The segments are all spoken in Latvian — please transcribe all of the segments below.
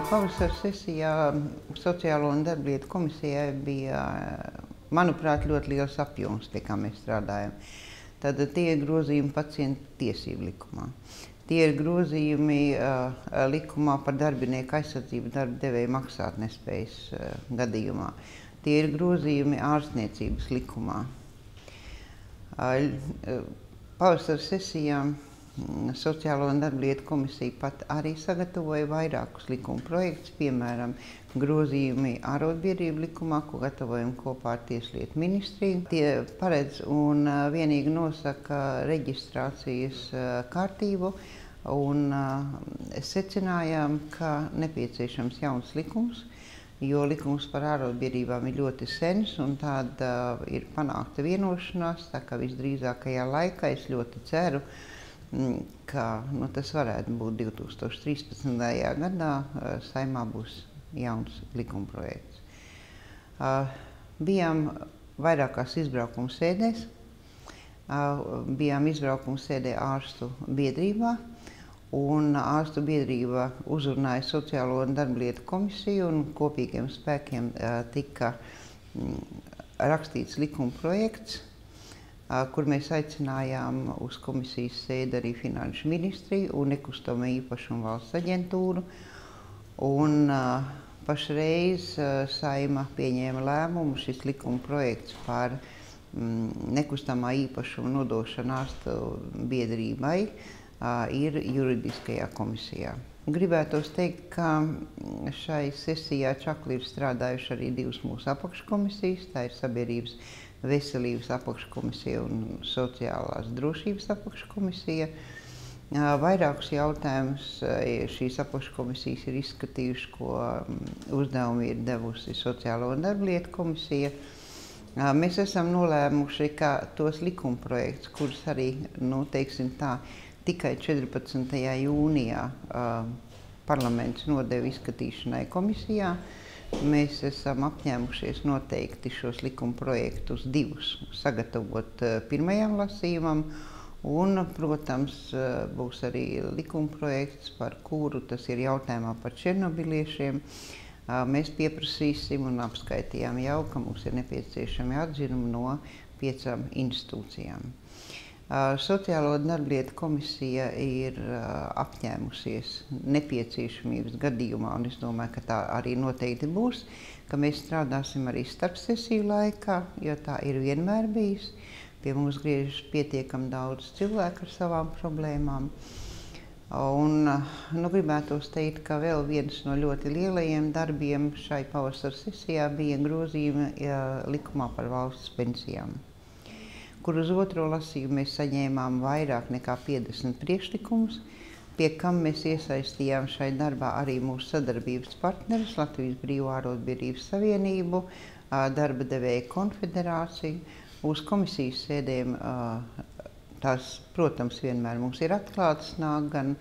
Pavasara sesijā Sociālo un darblietu komisijai bija, manuprāt, ļoti liels apjoms, pie kā mēs strādājam. Tad tie ir grozījumi pacientu tiesību likumā. Tie ir grozījumi likumā par darbinieku aizsardzību darba devēja maksātnespējas gadījumā. Tie ir grozījumi ārstniecības likumā. Pavasara sesijā Sociālo un darblietu komisija pat arī sagatavoja vairākus likuma projektus, piemēram, grozījumi arotbiedrību likumā, ko gatavojam kopā ar Tieslietu ministriju. Tie paredz un vienīgi nosaka reģistrācijas kārtību, un secinājām, ka nepieciešams jauns likums, jo likums par arotbiedrībām ir ļoti sens, un tāda ir panākta vienošanās, tā kā visdrīzākajā laikā es ļoti ceru, ka tas varētu būt 2013. gadā, Saeimā būs jauns likumprojekts. Bijām vairākās izbraukuma sēdēs. Bijām izbraukuma sēdē ārstu biedrībā, un ārstu biedrība uzrunāja Sociālo un darblietu komisiju, un kopīgiem spēkiem tika rakstīts likumprojekts, kur mēs aicinājām uz komisijas sēdi arī Finanšu ministriju un Nekustamo īpašumu valsts aģentūru. Un pašreiz Saeima pieņēma lēmumu šis likuma projekts par nekustamā īpašuma nodošanu ārstu biedrībai ir juridiskajā komisijā. Gribētos teikt, ka šai sesijā čakli ir strādājuši arī divas mūsu apakškomisijas, tā ir Sabiedrības veselības apakškomisija un Sociālās drošības apakškomisija. Vairākus jautājumus šīs apakškomisijas ir izskatījuši, ko uzdevumi ir devusi Sociālo un darblietu komisija. Mēs esam nolēmuši, ka tos likumprojektus, kurus arī, teiksim tā, tikai 14. jūnijā parlaments nodeva izskatīšanai komisijā, mēs esam apņēmušies noteikti šos likumprojektus divus sagatavot pirmajam lasījumam, un, protams, būs arī likumprojekts, par kuru tas ir jautājumā par černobiliešiem. Mēs pieprasīsim un apskaitījām jau, ka mums ir nepieciešami atzinumi no 5 institūcijām. Sociālo un darblietu komisija ir apņēmusies nepieciešamības gadījumā, un es domāju, ka tā arī noteikti būs, ka mēs strādāsim arī starpsesiju laikā, jo tā ir vienmēr bijis. Pie mums griežas pietiekami daudz cilvēku ar savām problēmām. Un gribētos teikt, ka vēl viens no ļoti lielajiem darbiem šai pavasara sesijā bija grozījumi likumā par valsts pensijām, kur uz otro lasījumu mēs saņēmām vairāk nekā 50 priekšlikumus, pie kam mēs iesaistījām šai darbā arī mūsu sadarbības partnerus, Latvijas Brīvo arotbiedrību savienību, darba devēja konfederāciju. Uz komisijas sēdēm tās, protams, vienmēr mums ir atklātas, nāk gan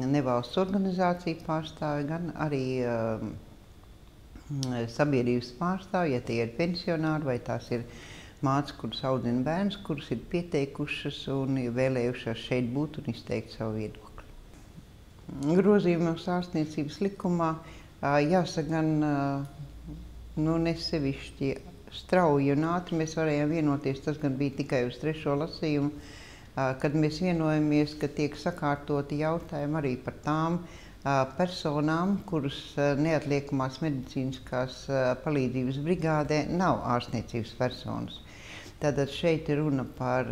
nevalsts organizāciju pārstāvi, gan arī sabiedrības pārstāvi, ja tie ir pensionāri vai tās ir mātes, kuras audzina bērnus, kuras ir pieteikušas un vēlējušās šeit būt un izteikt savu viedokli. Grozījumos ārstniecības likumā jāsaka gan nesevišķi strauji un ātri mēs varējām vienoties. Tas gan bija tikai uz 3. lasījumu, kad mēs vienojamies, ka tiek sakārtoti jautājumi arī par tām personām, kuras neatliekamās medicīniskās palīdzības brigādē nav ārstniecības personas. Tātad šeit ir runa par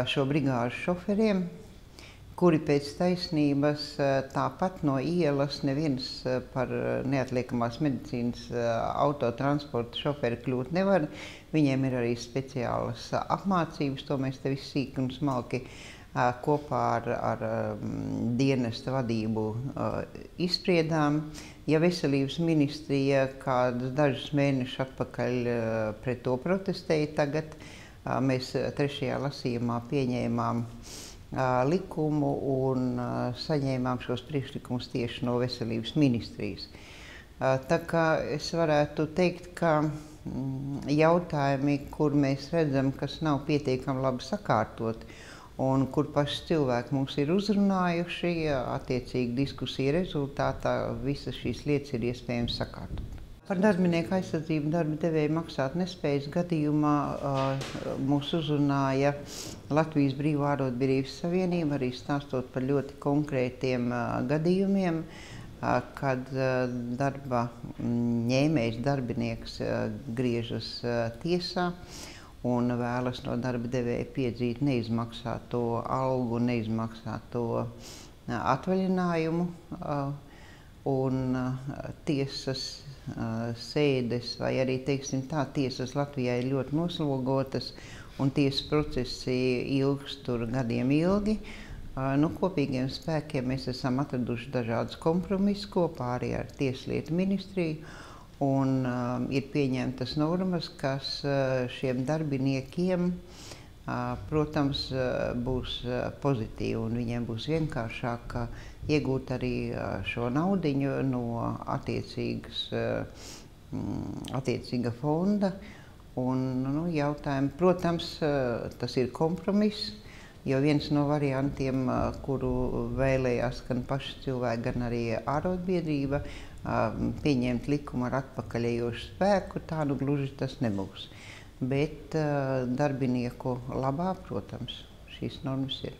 šo brigāžu šoferiem, kuri pēc taisnības tāpat no ielas neviens par neatliekamās medicīnas autotransporta šoferi kļūt nevar. Viņiem ir arī speciālas apmācības, to mēs te visu sīki un smalki kopā ar dienesta vadību izspriedām. Ja veselības ministrija kādus dažus mēnešus atpakaļ pret to protestēja, tagad mēs 3. lasījumā pieņēmām likumu un saņēmām šos priekšlikumus tieši no veselības ministrijas. Tā kā es varētu teikt, ka jautājumi, kur mēs redzam, kas nav pietiekami labi sakārtot un kur paši cilvēki mūs ir uzrunājuši, attiecīgi diskusiju rezultātā visas šīs lietas ir iespējams sakārtot. Par darbinieku aizsardzību darba devēja maksāt nespējas gadījumā mūs uzrunāja Latvijas Brīvo ārotbiedrības savienība, arī stāstot par ļoti konkrētiem gadījumiem, kad darba ņēmējs darbinieks griežas tiesā un vēlas no darba devēja piedzīt neizmaksāto algu, neizmaksāto atvaļinājumu, un tiesas sēdes vai arī, teiksim tā, tiesas Latvijā ir ļoti noslogotas un tiesas procesi ilgs tur gadiem ilgi. Kopīgiem spēkiem mēs esam atraduši dažādus kompromisus kopā arī ar Tieslietu ministriju un ir pieņemtas normas, kas šiem darbiniekiem, protams, būs pozitīvi un viņiem būs vienkāršāk iegūt arī šo naudiņu no attiecīga fonda. Un jautājumi, protams, tas ir kompromiss, jo viens no variantiem, kuru vēlējās gan paši cilvēki, gan arī ārotbiedrība, pieņemt likumu ar atpakaļejošu spēku, tā nu gluži tas nebūs. Bet darbinieku labā, protams, šīs normas ir.